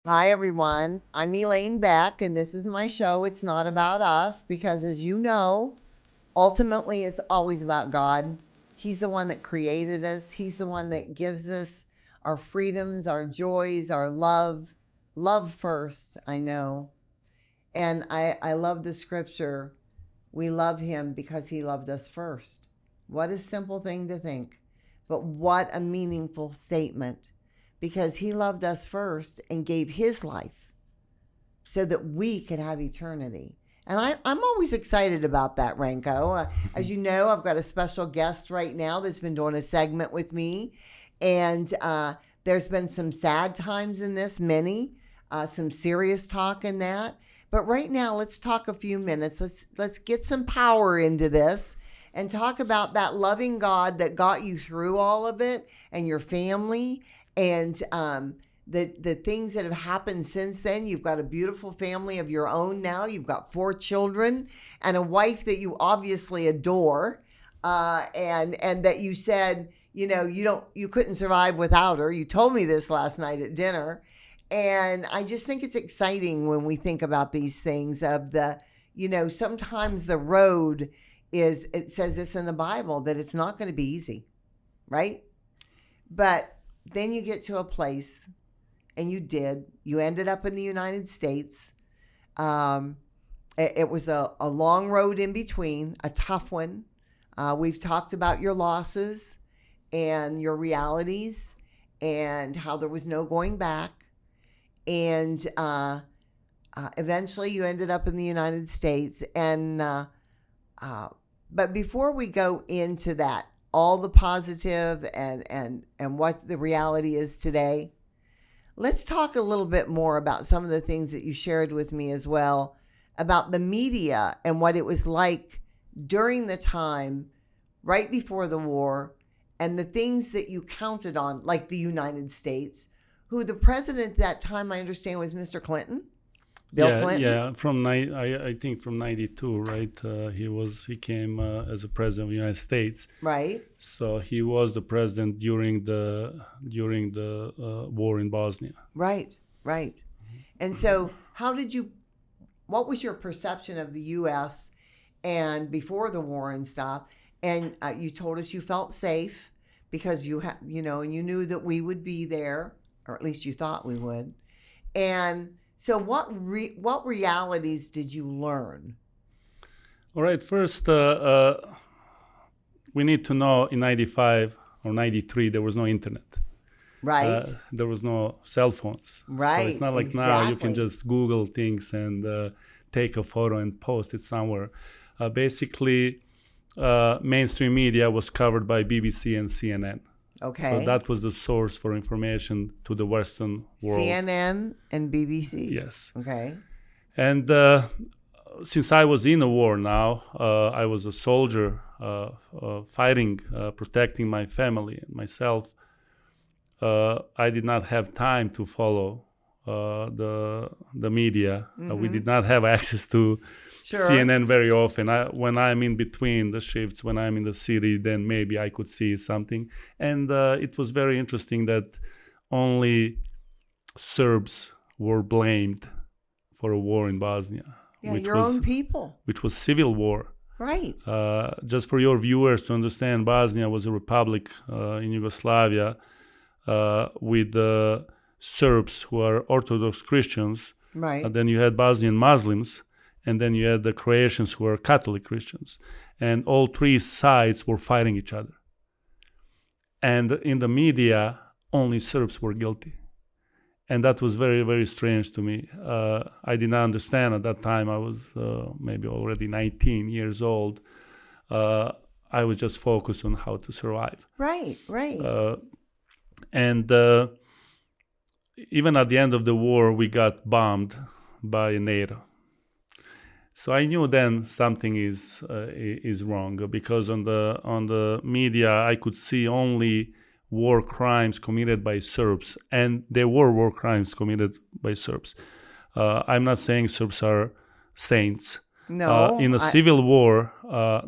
Hi, everyone. I'm Elaine Beck, and this is my show. It's not about us because, as you know, ultimately it's always about God. He's the one that created us, He's the one that gives us our freedoms, our joys, our love. Love first, I know. And I love the scripture. We love Him because He loved us first. What a simple thing to think, but what a meaningful statement because He loved us first and gave His life so that we could have eternity. And I'm always excited about that, Ranko. As you know, I've got a special guest right now that's been doing a segment with me. And there's been some sad times in this, some serious talk in that. But right now, let's talk a few minutes. Let's get some power into this and talk about that loving God that got you through all of it and your family and the things that have happened since then. You've got a beautiful family of your own now. You've got 4 children and a wife that you obviously adore, and that you said you couldn't survive without her. You told me this last night at dinner, and I just think it's exciting when we think about these things of sometimes the road is, it says this in the Bible, that it's not going to be easy, right? But then you get to a place, and you ended up in the United States. It was a long road in between, a tough one. We've talked about your losses and your realities and how there was no going back. And eventually you ended up in the United States. But before we go into that, all the positive and what the reality is today, let's talk a little bit more about some of the things that you shared with me as well about the media and what it was like during the time right before the war and the things that you counted on, like the United States, who the president at that time, I understand, was Mr. Clinton, Bill Clinton. Yeah. I think from '92, right? He came as a president of the United States. Right. So he was the president during the war in Bosnia. Right. And so, what was your perception of the U.S. and before the war and stuff? And you told us you felt safe because and you knew that we would be there, or at least you thought we would. And so what realities did you learn? All right. First, we need to know in '95 or '93 there was no internet. Right. There was no cell phones. Right. So it's not like now you can just Google things and take a photo and post it somewhere. Basically, mainstream media was covered by BBC and CNN. Okay. So that was the source for information to the Western world. CNN and BBC. Yes. Okay. And since I was in a war now, I was a soldier fighting, protecting my family and myself. I did not have time to follow the media. We did not have access to CNN very often. When I'm in between the shifts, when I'm in the city, then maybe I could see something. And it was very interesting that only Serbs were blamed for a war in Bosnia. Yeah, your own people. Which was civil war. Right. Just for your viewers to understand, Bosnia was a republic in Yugoslavia with Serbs who are Orthodox Christians. Right. Then you had Bosnian Muslims, and then you had the Croatians who are Catholic Christians. And all 3 sides were fighting each other. And in the media, only Serbs were guilty. And that was very, very strange to me. I did not understand at that time. I was maybe already 19 years old. I was just focused on how to survive. Right. And even at the end of the war, we got bombed by NATO. So I knew then something is wrong, because on the media I could see only war crimes committed by Serbs, and there were war crimes committed by Serbs. I'm not saying Serbs are saints. No. In a civil war,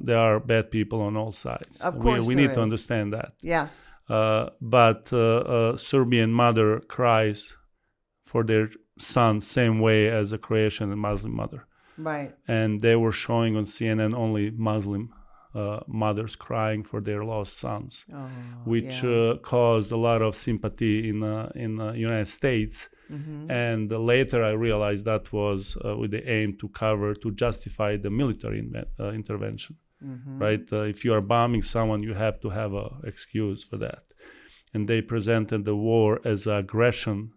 there are bad people on all sides. Of course we need to understand that. Yes. But Serbian mother cries for their son same way as a Croatian and Muslim mother. Right. And they were showing on CNN only Muslim mothers crying for their lost sons, Oh, which yeah. caused a lot of sympathy in the United States. Mm-hmm. And later I realized that was with the aim to justify the military intervention. Mm-hmm. Right? If you are bombing someone, you have to have an excuse for that. And they presented the war as an aggression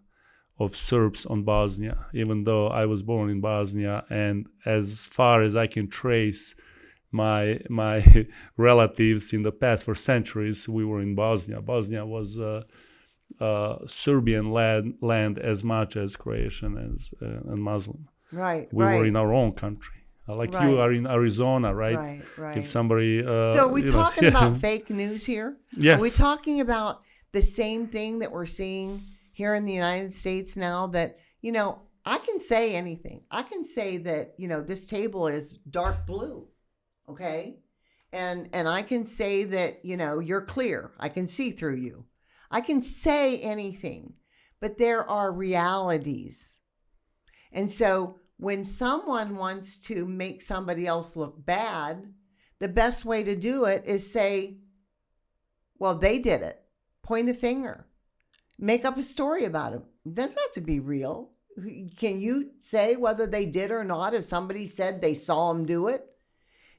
of Serbs on Bosnia, even though I was born in Bosnia, and as far as I can trace my relatives in the past for centuries, we were in Bosnia. Bosnia was Serbian land as much as Croatian and Muslim. Right. We right. were in our own country. Like Right. you are in Arizona, right? Right. Right. If somebody So are we talking about fake news here? Yes. Are we talking about the same thing that we're seeing here in the United States now, that, I can say anything. I can say that, this table is dark blue, okay? And I can say that, you're clear. I can see through you. I can say anything, but there are realities. And so when someone wants to make somebody else look bad, the best way to do it is say, well, they did it. Point a finger. Make up a story about it. It doesn't have to be real. Can you say whether they did or not if somebody said they saw them do it?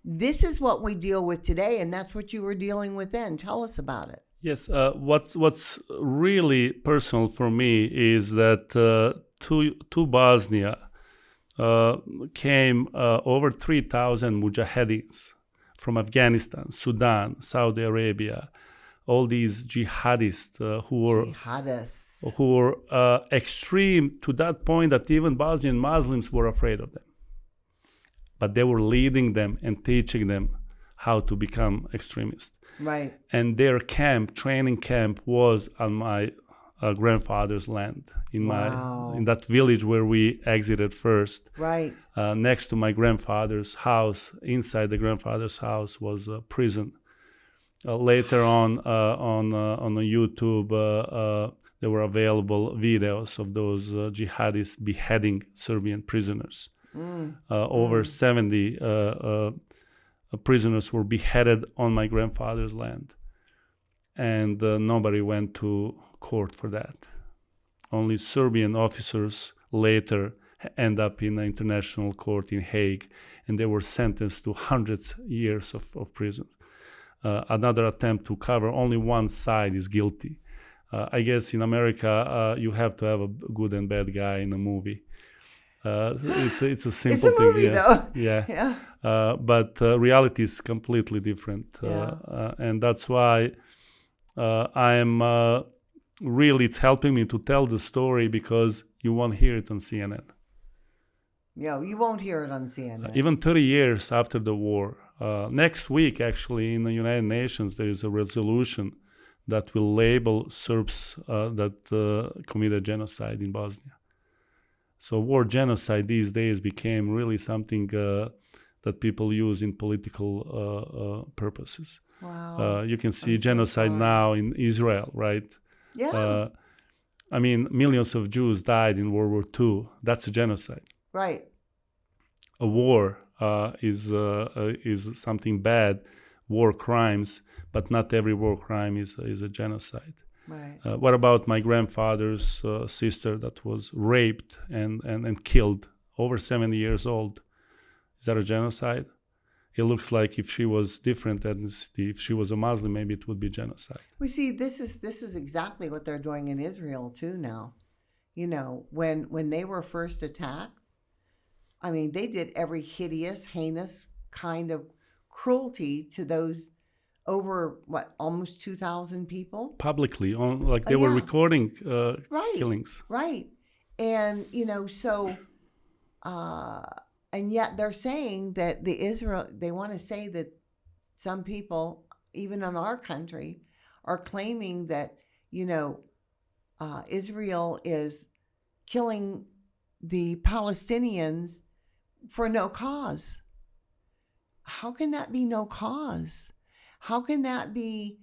This is what we deal with today, and that's what you were dealing with then. Tell us about it. Yes. What's really personal for me is that to Bosnia came over 3,000 mujahideen from Afghanistan, Sudan, Saudi Arabia, all these jihadists who were extreme to that point that even Bosnian Muslims were afraid of them. But they were leading them and teaching them how to become extremists. Right. And their training camp, was on my grandfather's land, in that village where we exited first. Right. Next to my grandfather's house, inside the grandfather's house, was a prison. Later on the YouTube, there were available videos of those jihadists beheading Serbian prisoners. Over 70 prisoners were beheaded on my grandfather's land, and nobody went to court for that. Only Serbian officers later end up in the international court in Hague, and they were sentenced to hundreds of years of prison. Another attempt to cover only one side is guilty. I guess in America you have to have a good and bad guy in a movie. It's a simple it's a movie, thing. Though. Yeah. But reality is completely different, and that's why I'm really, it's helping me to tell the story, because you won't hear it on CNN. Yeah, you won't hear it on CNN. Even 30 years after the war. Next week, actually, in the United Nations, there is a resolution that will label Serbs that committed genocide in Bosnia. So war genocide these days became really something that people use in political purposes. Wow. You can see I'm genocide so now in Israel, right? Yeah. Millions of Jews died in World War II. That's a genocide. Right. A war is something bad, war crimes, but not every war crime is a genocide. Right. What about my grandfather's sister that was raped and killed, over 70 years old? Is that a genocide? It looks like if she was different ethnicity, if she was a Muslim, maybe it would be genocide. We see this is exactly what they're doing in Israel too now. When they were first attacked, they did every hideous, heinous kind of cruelty to those over almost 2,000 people publicly, they were recording killings. Right. And and yet they're saying that they want to say that some people, even in our country, are claiming that Israel is killing the Palestinians for no cause. How can that be no cause? How can that be,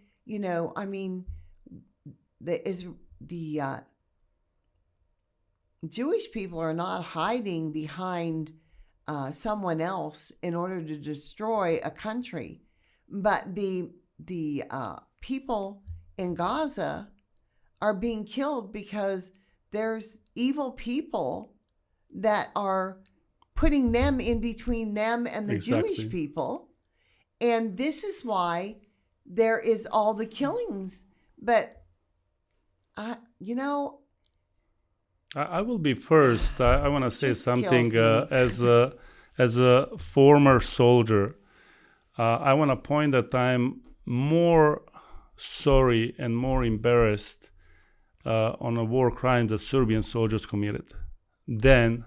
Jewish people are not hiding behind someone else in order to destroy a country, but the people in Gaza are being killed because there's evil people that are putting them in between them and the Exactly. Jewish people. And this is why there is all the killings. But, you know, I will be first. I want to say Just something kills me. as a former soldier. I want to point that I'm more sorry and more embarrassed on a war crime that Serbian soldiers committed than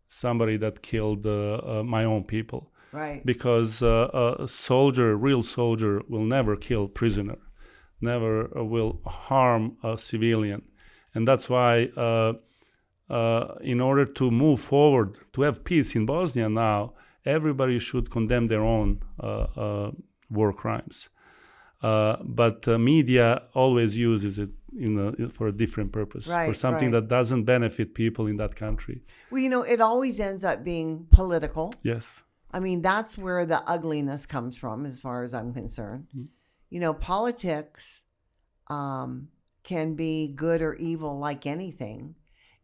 somebody that killed my own people. Right. Because a soldier, a real soldier, will never kill prisoner, never will harm a civilian. And that's why in order to move forward, to have peace in Bosnia now, everybody should condemn their own war crimes. But media always uses it for a different purpose, for Right, something right. that doesn't benefit people in that country. Well, you know, it always ends up being political. Yes. I mean, that's where the ugliness comes from, as far as I'm concerned. You know, politics can be good or evil like anything.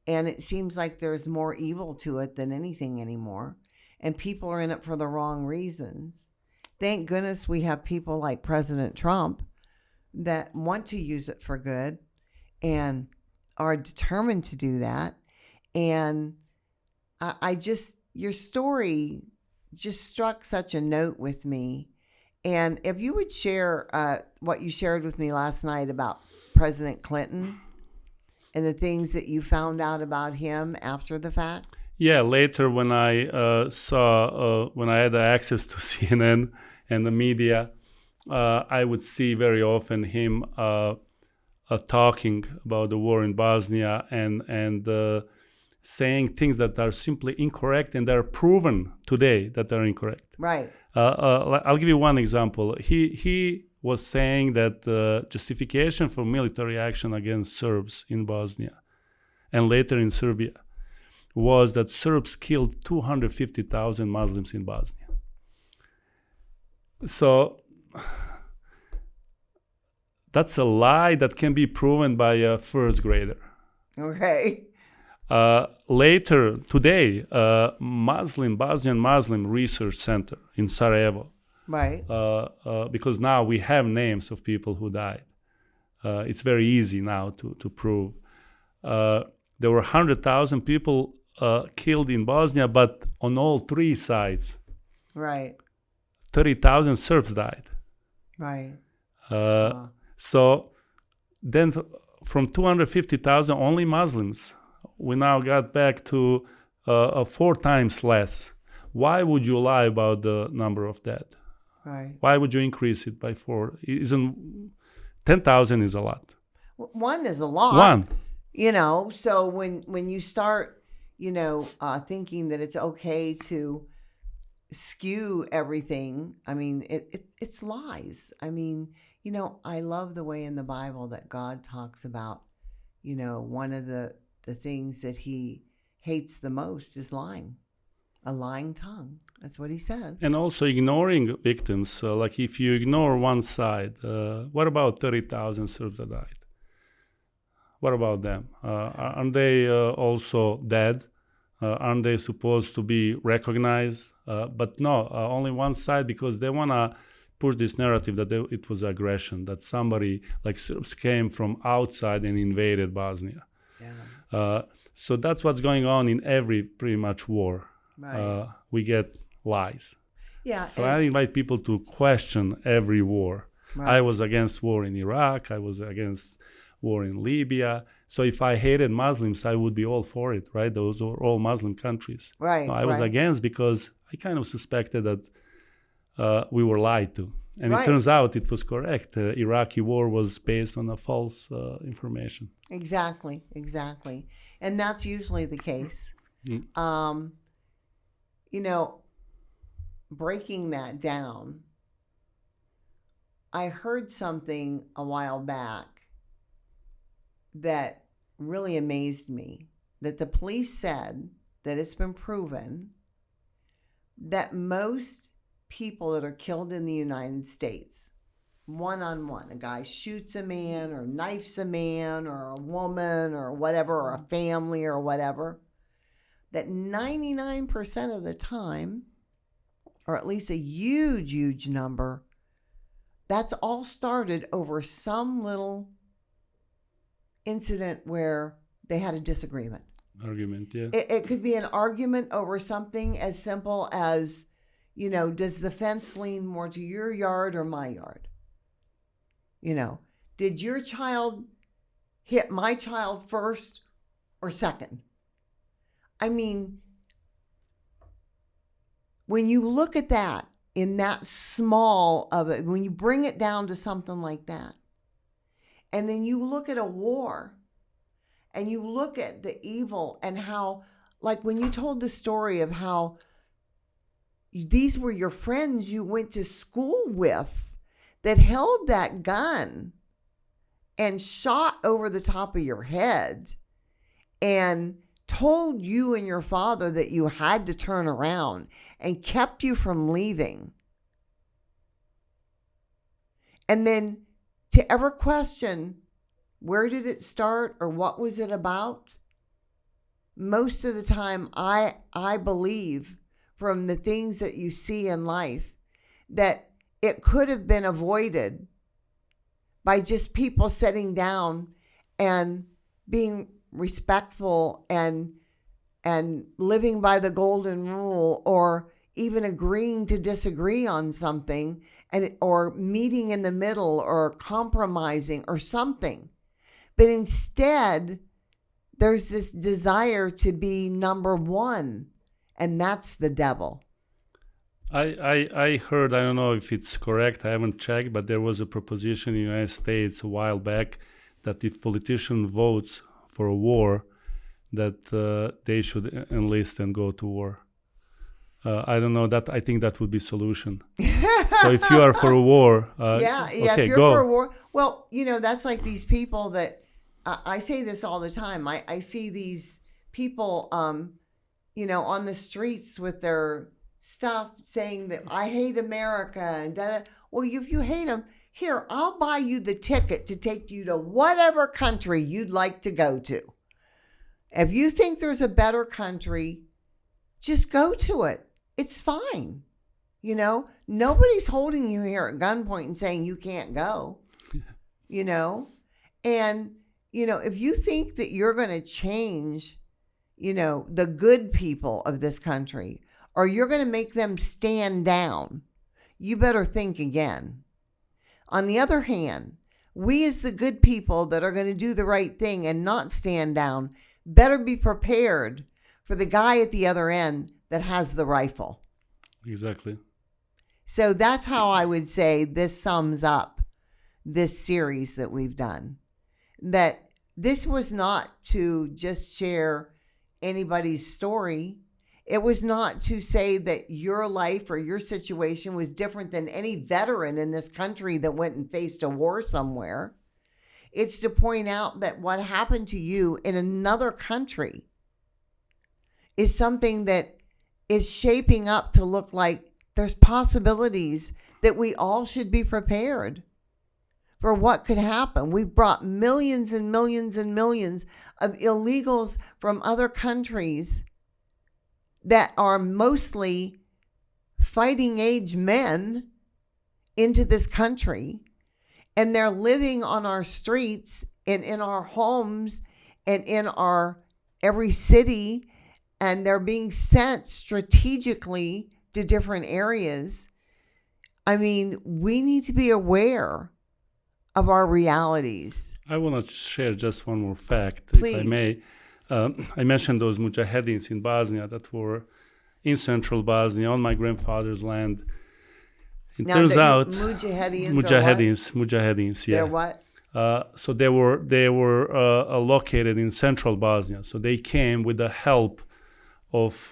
And it seems like there's more evil to it than anything anymore. And people are in it for the wrong reasons. Thank goodness we have people like President Trump that want to use it for good and are determined to do that. And your story just struck such a note with me. And if you would share what you shared with me last night about President Clinton and the things that you found out about him after the fact. Yeah, later when I saw, when I had access to CNN and the media, I would see very often him talking about the war in Bosnia and saying things that are simply incorrect and are proven today that are incorrect. Right. I'll give you one example. He was saying that justification for military action against Serbs in Bosnia and later in Serbia was that Serbs killed 250,000 Muslims in Bosnia. So that's a lie that can be proven by a first grader. Okay. Later today, Bosnian Muslim Research Center in Sarajevo, Right. because now we have names of people who died. It's very easy now to prove. There were 100,000 people killed in Bosnia, but on all three sides, Right. 30,000 Serbs died. Right. So then from 250,000 only Muslims, we now got back to 4 times less. Why would you lie about the number of dead? Right. Why would you increase it by 4? Isn't 10,000 is a lot? One is a lot. One. You know, so when you start, thinking that it's okay to skew everything, I mean, it's lies. I mean, I love the way in the Bible that God talks about, one of the things that he hates the most is lying. A lying tongue. That's what he says. And also ignoring victims. Like if you ignore one side, what about 30,000 Serbs that died? What about them? Aren't they also dead? Aren't they supposed to be recognized? But no, only one side, because they want to push this narrative that it was aggression, that somebody like Serbs came from outside and invaded Bosnia. Yeah. So that's what's going on in every pretty much war. Right. We get lies. Yeah. So I invite people to question every war. Right. I was against war in Iraq. I was against war in Libya. So if I hated Muslims, I would be all for it, right? Those are all Muslim countries. Right. No, I was against because I kind of suspected that we were lied to. And Right. it turns out it was correct. Iraqi war was based on a false information. Exactly. And that's usually the case. Mm. Breaking that down, I heard something a while back that really amazed me. that the police said that it's been proven that most people that are killed in the United States, one-on-one, a guy shoots a man or knifes a man or a woman or whatever, or a family or whatever, that 99% of the time, or at least a huge, huge number, that's all started over some little incident where they had a disagreement. Argument, yeah. It could be an argument over something as simple as, does the fence lean more to your yard or my yard? Did your child hit my child first or second? I mean, when you look at that in that small of it, when you bring it down to something like that, and then you look at a war and you look at the evil and how, like when you told the story of how these were your friends you went to school with that held that gun and shot over the top of your head and told you and your father that you had to turn around and kept you from leaving. And then to ever question, where did it start or what was it about? Most of the time, I believe from the things that you see in life that it could have been avoided by just people sitting down and being respectful and living by the golden rule, or even agreeing to disagree on something, or meeting in the middle or compromising or something. But instead, there's this desire to be number one, and that's the devil. I heard, I don't know if it's correct, I haven't checked, but there was a proposition in the United States a while back that if politician votes for a war, that they should enlist and go to war. I don't know, that I think that would be solution. So if you are for a war, okay, if you're go. For a war, well, that's like these people that I say this all the time. I see these people, on the streets with their stuff saying that I hate America and that. Well, if you hate them, here, I'll buy you the ticket to take you to whatever country you'd like to go to. If you think there's a better country, just go to it. It's fine. Nobody's holding you here at gunpoint and saying you can't go, and, if you think that you're going to change, the good people of this country, or you're going to make them stand down, you better think again. On the other hand, we as the good people that are going to do the right thing and not stand down better be prepared for the guy at the other end that has the rifle. Exactly. So that's how I would say this sums up this series that we've done. That this was not to just share anybody's story. It was not to say that your life or your situation was different than any veteran in this country that went and faced a war somewhere. It's to point out that what happened to you in another country is something that is shaping up to look like there's possibilities that we all should be prepared for what could happen. We've brought millions and millions and millions of illegals from other countries that are mostly fighting age men into this country. And they're living on our streets and in our homes and in our every city. And they're being sent strategically to different areas. I mean, we need to be aware of our realities. I want to share just one more fact, Please. if I may. I mentioned those mujahedins in Bosnia that were in central Bosnia on my grandfather's land. It turns out mujahedins, yeah. They're what? So they were located in central Bosnia. So they came with the help of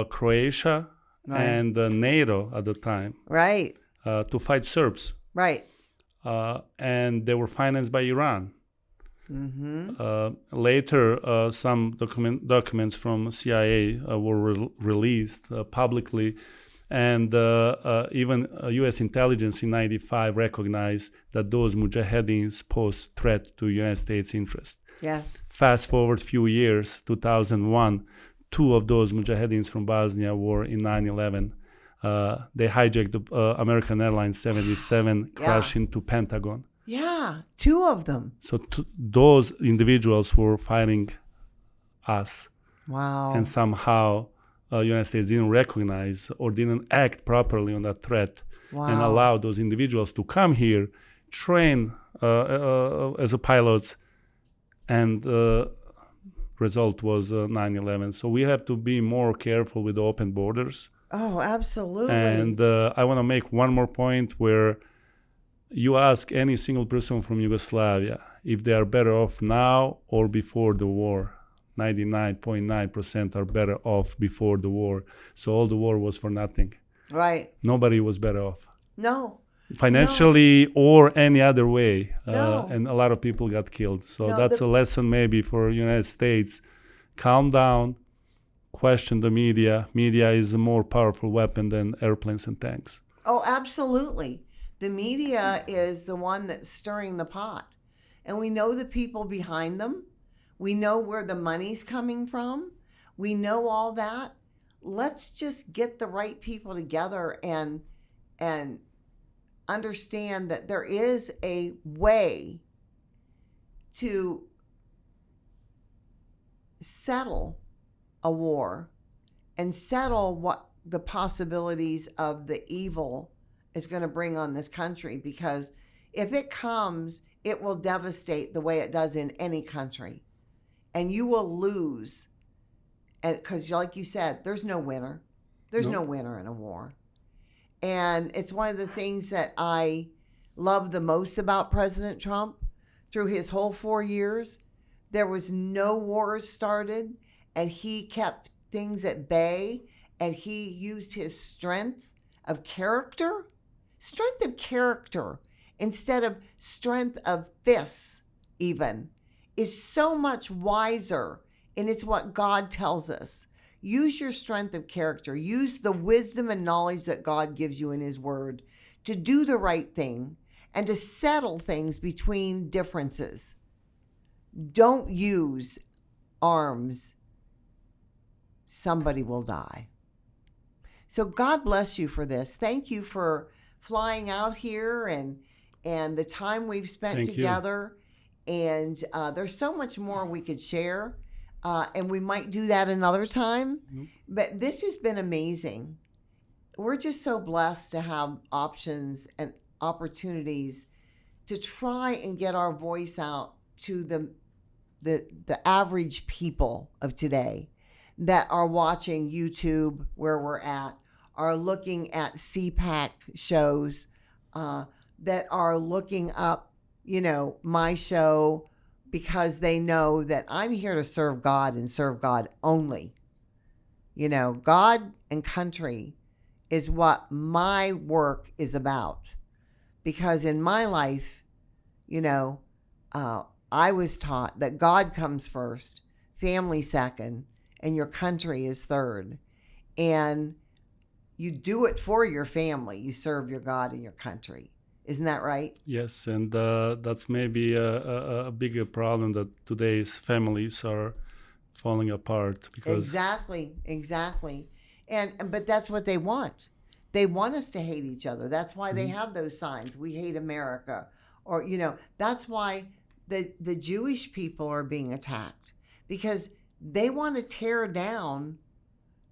Croatia, right, and NATO at the time, right, to fight Serbs, right, and they were financed by Iran. Later, some documents from CIA were released publicly, and even U.S. intelligence in '95 recognized that those mujaheddins pose threat to United States interest. Yes. Fast forward few years, 2001, two of those mujaheddins from Bosnia were in 9/11. They hijacked the American Airlines 77, crashed into Pentagon. Yeah, two of them. So those individuals were fighting us. Wow. And somehow United States didn't recognize or didn't act properly on that threat and allow those individuals to come here, train as a pilots, and result was 9/11. So we have to be more careful with open borders. Oh, absolutely. And I want to make one more point where you ask any single person from Yugoslavia if they are better off now or before the war. 99.9% are better off before the war. So all the war was for nothing. Right. Nobody was better off. No. Financially or any other way. No. And a lot of people got killed. So that's a lesson maybe for United States. Calm down. Question the media. Media is a more powerful weapon than airplanes and tanks. Oh, absolutely. The media is the one that's stirring the pot. And we know the people behind them. We know where the money's coming from. We know all that. Let's just get the right people together and understand that there is a way to settle a war and settle what the possibilities of the evil is going to bring on this country, because if it comes, it will devastate the way it does in any country, and you will lose. And because, like you said, there's no winner. There's no winner in a war. And it's one of the things that I love the most about President Trump. Through his whole 4 years, there was no wars started, and he kept things at bay, and he used his strength of character instead of strength of fists even, is so much wiser. And it's what God tells us. Use your strength of character. Use the wisdom and knowledge that God gives you in his word to do the right thing and to settle things between differences. Don't use arms. Somebody will die. So God bless you for this. Thank you for flying out here and the time we've spent together. And there's so much more we could share. And we might do that another time. Mm-hmm. But this has been amazing. We're just so blessed to have options and opportunities to try and get our voice out to the average people of today that are watching YouTube where we're at, are looking at CPAC shows, that are looking up, my show, because they know that I'm here to serve God and serve God only. God and country is what my work is about. Because in my life, I was taught that God comes first, family second, and your country is third. And you do it for your family. You serve your God and your country. Isn't that right? Yes, and that's maybe a bigger problem, that today's families are falling apart. Because Exactly. But that's what they want. They want us to hate each other. That's why they have those signs. We hate America. Or, that's why the Jewish people are being attacked, because they want to tear down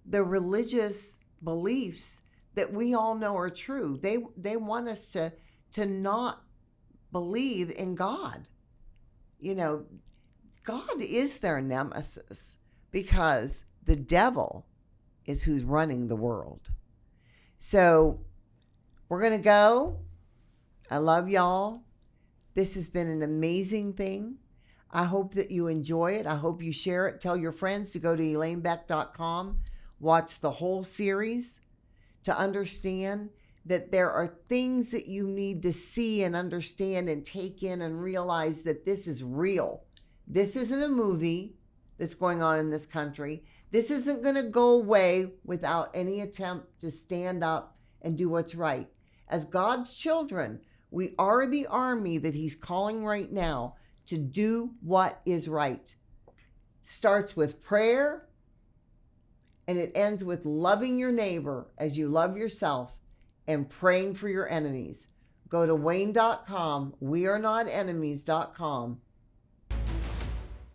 the religious beliefs that we all know are true. They want us to not believe in God. God is their nemesis, because the devil is who's running the world. So we're going to go. I love y'all. This has been an amazing thing. I hope that you enjoy it. I hope you share it. Tell your friends to go to ElaineBeck.com, watch the whole series to understand that there are things that you need to see and understand and take in and realize that this is real. This isn't a movie that's going on in this country. This isn't going to go away without any attempt to stand up and do what's right. As God's children, we are the army that he's calling right now to do what is right. Starts with prayer, and it ends with loving your neighbor as you love yourself and praying for your enemies. Go to Wayne.com, wearenot enemies.com,